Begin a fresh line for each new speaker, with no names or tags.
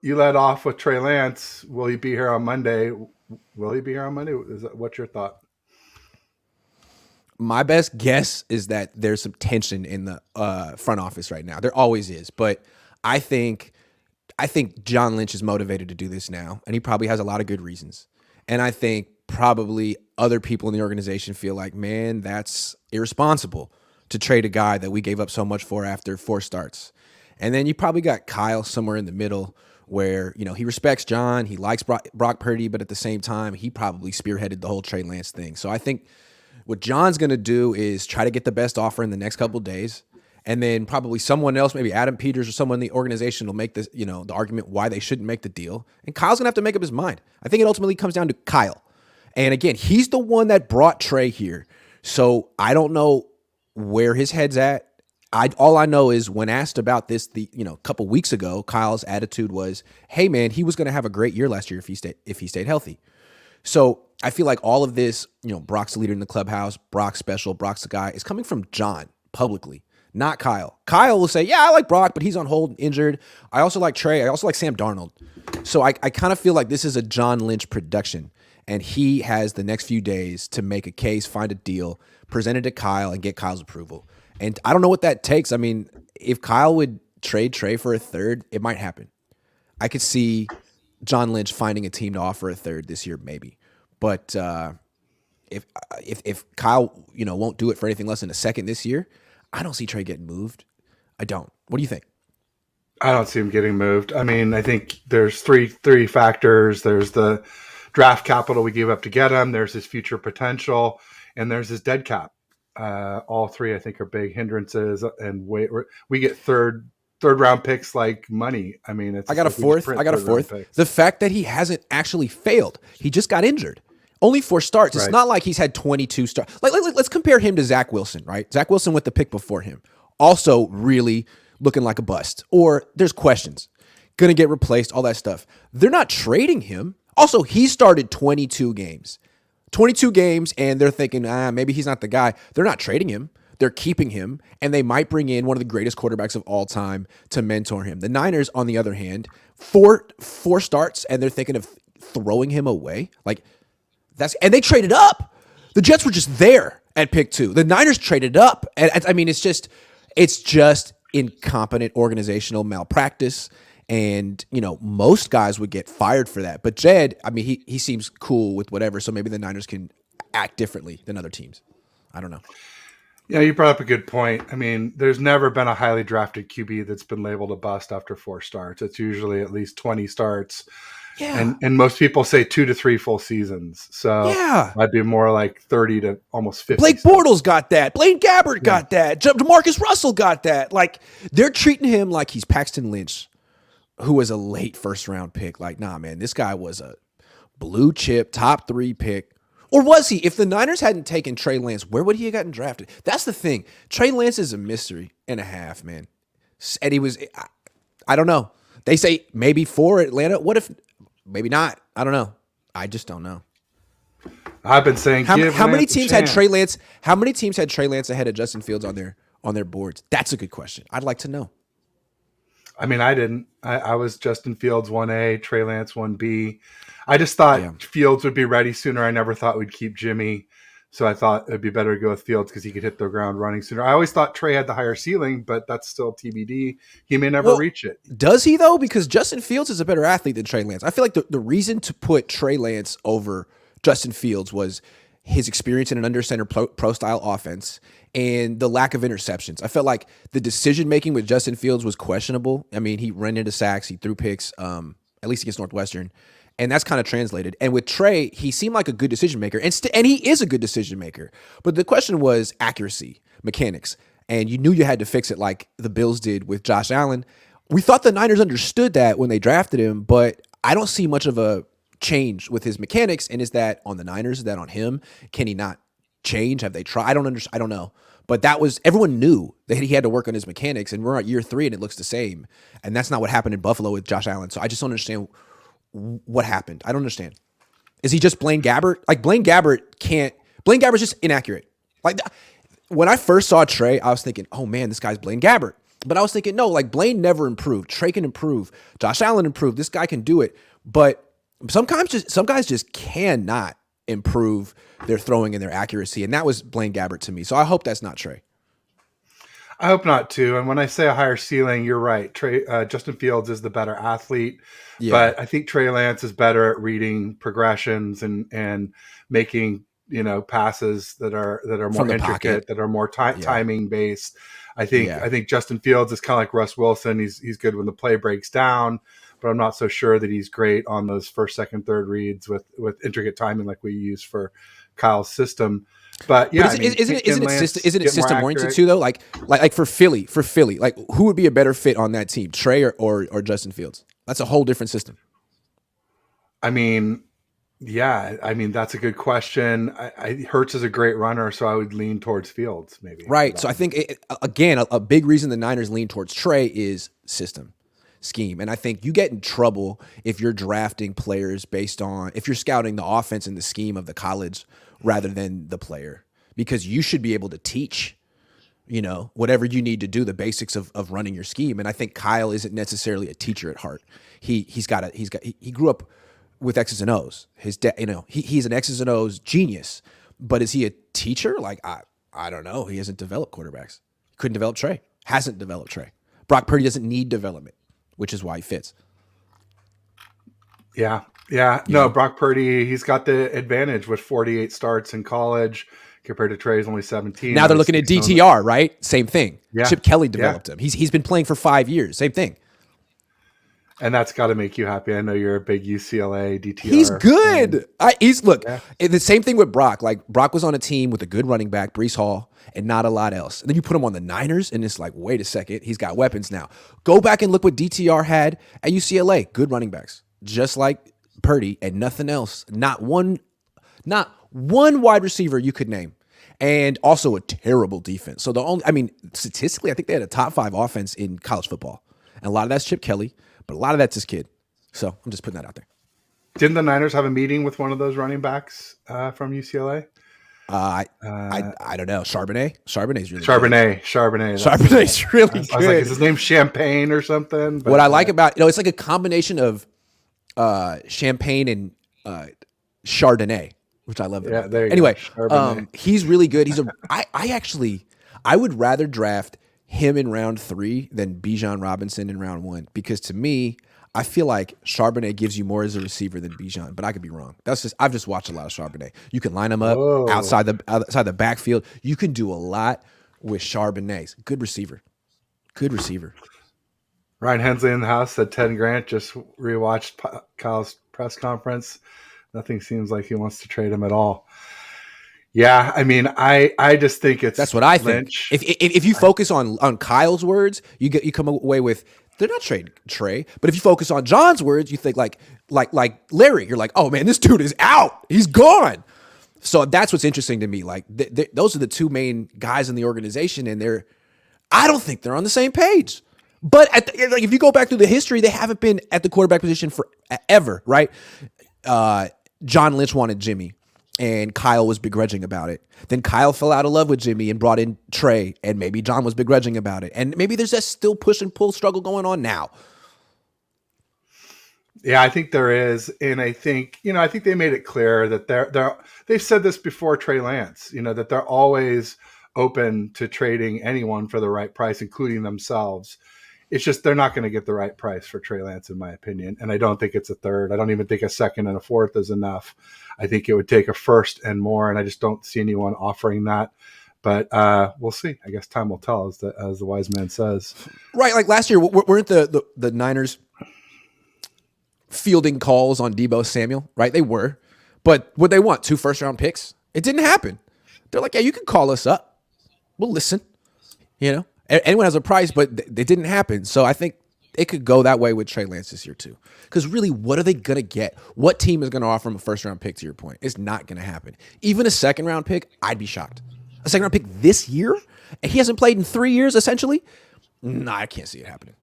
you led off with Trey Lance. Will he be here on Monday? Will he be here on Monday? What's your thought?
My best guess is that there's some tension in the front office right now. There always is, but I think I think John Lynch is motivated to do this now, and he probably has a lot of good reasons. And I think probably other people in the organization feel like, man, that's irresponsible to trade a guy that we gave up so much for after 4 starts. And then you probably got Kyle somewhere in the middle where, he respects John, he likes Brock Purdy, but at the same time, he probably spearheaded the whole Trey Lance thing. So I think what John's going to do is try to get the best offer in the next couple of days. And then probably someone else, maybe Adam Peters or someone in the organization will make this, the argument why they shouldn't make the deal. And Kyle's going to have to make up his mind. I think it ultimately comes down to Kyle. And again, he's the one that brought Trey here. So I don't know where his head's at. All I know is when asked about this, a couple weeks ago, Kyle's attitude was, "Hey man, he was going to have a great year last year if he stayed healthy." So I feel like all of this, Brock's the leader in the clubhouse, Brock's special, Brock's the guy, is coming from John publicly, not Kyle. Kyle will say, "Yeah, I like Brock, but he's on hold, injured. I also like Trey. I also like Sam Darnold." So I kind of feel like this is a John Lynch production, and he has the next few days to make a case, find a deal, present it to Kyle, and get Kyle's approval. And I don't know what that takes. I mean, if Kyle would trade Trey for a third, it might happen. I could see John Lynch finding a team to offer a third this year, maybe. But if Kyle, won't do it for anything less than a second this year, I don't see Trey getting moved. I don't. What do you think?
I don't see him getting moved. I mean, I think there's three factors. There's the draft capital we gave up to get him. There's his future potential, and there's his dead cap. All three, I think, are big hindrances. And we get third round picks like money. I mean,
I got a fourth. The fact that he hasn't actually failed, he just got injured. Only 4 starts. Right. It's not like he's had 22 starts. Let's compare him to Zach Wilson, right? Zach Wilson with the pick before him, also really looking like a bust. Or there's questions, gonna get replaced, all that stuff. They're not trading him. Also, he started 22 games, and they're thinking, maybe he's not the guy. They're not trading him. They're keeping him, and they might bring in one of the greatest quarterbacks of all time to mentor him. The Niners, on the other hand, four starts, and they're thinking of throwing him away. And they traded up. The Jets were just there at pick 2. The Niners traded up, and I mean, it's just incompetent organizational malpractice. And, most guys would get fired for that. But Jed, I mean, he seems cool with whatever, so maybe the Niners can act differently than other teams. I don't know.
Yeah, you brought up a good point. I mean, there's never been a highly drafted QB that's been labeled a bust after 4 starts. It's usually at least 20 starts. Yeah. And most people say 2 to 3 full seasons. So yeah, I'd be more like 30 to almost 50.
Blake Bortles got that. Blaine Gabbert got that. DeMarcus Russell got that. They're treating him like he's Paxton Lynch, who was a late first-round pick. Nah, man, this guy was a blue chip, top 3 pick. Or was he? If the Niners hadn't taken Trey Lance, where would he have gotten drafted? That's the thing. Trey Lance is a mystery and a half, man. And he was, I don't know. They say maybe 4 Atlanta. What if, maybe not? I don't know. I just don't know.
I've been saying,
how many teams had Trey Lance? How many teams had Trey Lance ahead of Justin Fields on their boards? That's a good question. I'd like to know.
I mean, I didn't. I was Justin Fields 1A, Trey Lance 1B. I just thought Fields would be ready sooner. I never thought we'd keep Jimmy. So I thought it'd be better to go with Fields because he could hit the ground running sooner. I always thought Trey had the higher ceiling, but that's still TBD. He may never reach it.
Does he, though? Because Justin Fields is a better athlete than Trey Lance. I feel like the reason to put Trey Lance over Justin Fields was his experience in an under center pro style offense and the lack of interceptions. I felt like the decision making with Justin Fields was questionable. I mean, he ran into sacks, he threw picks, at least against Northwestern, and that's kind of translated. And with Trey, he seemed like a good decision maker, and he is a good decision maker. But the question was accuracy, mechanics, and you knew you had to fix it like the Bills did with Josh Allen. We thought the Niners understood that when they drafted him, but I don't see much of a change with his mechanics. And is that on the Niners? Is that on him? Can he not change? Have they tried? I don't understand. I don't know. But everyone knew that he had to work on his mechanics, and we're at year 3 and it looks the same. And that's not what happened in Buffalo with Josh Allen. So I just don't understand what happened. I don't understand. Is he just Blaine Gabbert? Blaine Gabbert's just inaccurate. When I first saw Trey, I was thinking, oh man, this guy's Blaine Gabbert. But I was thinking, no, like Blaine never improved. Trey can improve. Josh Allen improved. This guy can do it. But some guys just cannot improve their throwing and their accuracy. And that was Blaine Gabbert to me. So I hope that's not Trey.
I hope not too. And when I say a higher ceiling, you're right. Justin Fields is the better athlete, but I think Trey Lance is better at reading progressions and making passes that are more intricate, pocket. That are more timing based. I think Justin Fields is kind of like Russ Wilson. He's good when the play breaks down, but I'm not so sure that he's great on those first, second, third reads with intricate timing like we use for Kyle's system. But yeah,
isn't it system oriented too though? Like for Philly, like who would be a better fit on that team, Trey or Justin Fields? That's a whole different system.
I mean, that's a good question. Hurts is a great runner, so I would lean towards Fields maybe.
Right. So I think a big reason the Niners lean towards Trey is system, scheme, and I think you get in trouble if you're drafting players if you're scouting the offense and the scheme of the college rather than the player, because you should be able to teach, whatever you need to do, the basics of running your scheme. And I think Kyle isn't necessarily a teacher at heart. He grew up with X's and O's. His dad, he's an X's and O's genius, but is he a teacher? Like, I don't know. He hasn't developed quarterbacks. Couldn't develop Trey. Hasn't developed Trey. Brock Purdy doesn't need development, which is why he fits.
Yeah. No, Brock Purdy, he's got the advantage with 48 starts in college compared to Trey's only 17.
Now they're looking at DTR, right? Same thing.
Yeah.
Chip Kelly developed him. He's been playing for 5 years. Same thing.
And that's got to make you happy. I know you're a big UCLA DTR.
He's good. The same thing with Brock. Like, Brock was on a team with a good running back, Breece Hall, and not a lot else. And then you put him on the Niners, and it's like, wait a second, he's got weapons now. Go back and look what DTR had at UCLA. Good running backs, just like Purdy, and nothing else. Not one wide receiver you could name. And also a terrible defense. So statistically, I think they had a top 5 offense in college football. And a lot of that's Chip Kelly, but a lot of that's his kid. So I'm just putting that out there.
Didn't the Niners have a meeting with one of those running backs from UCLA?
I don't know. Charbonnet's really
Charbonnet.
Charbonnet's really good.
I was like, is his name Champagne or something? But,
what I like about it's like a combination of champagne and Chardonnay, which I love.
Yeah, there you
anyway,
go.
He's really good. I would rather draft him in round 3 than Bijan Robinson in round 1, because to me, I feel like Charbonnet gives you more as a receiver than Bijan, but I could be wrong. I've just watched a lot of Charbonnet. You can line him up outside the backfield. You can do a lot with Charbonnet. Good receiver.
Ryan Hensley in the house said Ted Grant just rewatched Kyle's press conference. Nothing seems like he wants to trade him at all. Yeah, I mean, I just think that's
what I
Lynch.
think. If you focus on Kyle's words, you come away with they're not trading Trey. But if you focus on John's words, you think like Larry. You're like, oh man, this dude is out. He's gone. So that's what's interesting to me. Like those are the two main guys in the organization, and I don't think they're on the same page. But if you go back through the history, they haven't been at the quarterback position forever, right? John Lynch wanted Jimmy, and Kyle was begrudging about it. Then Kyle fell out of love with Jimmy and brought in Trey, and maybe John was begrudging about it. And maybe there's that still push and pull struggle going on now.
Yeah, I think there is. And I think they made it clear that they've said this before Trey Lance, that they're always open to trading anyone for the right price, including themselves. It's just they're not going to get the right price for Trey Lance, in my opinion. And I don't think it's a third. I don't even think a second and a fourth is enough. I think it would take a first and more, and I just don't see anyone offering that. But we'll see. I guess time will tell, as the wise man says.
Right, like last year, weren't the Niners fielding calls on Deebo Samuel? Right, they were. But what they want, 2 first-round picks? It didn't happen. They're like, yeah, you can call us up. We'll listen. Anyone has a price, but it didn't happen. So I think it could go that way with Trey Lance this year too. Because really, what are they going to get? What team is going to offer him a first-round pick, to your point? It's not going to happen. Even a second-round pick, I'd be shocked. A second-round pick this year? And he hasn't played in 3 years, essentially? No, I can't see it happening.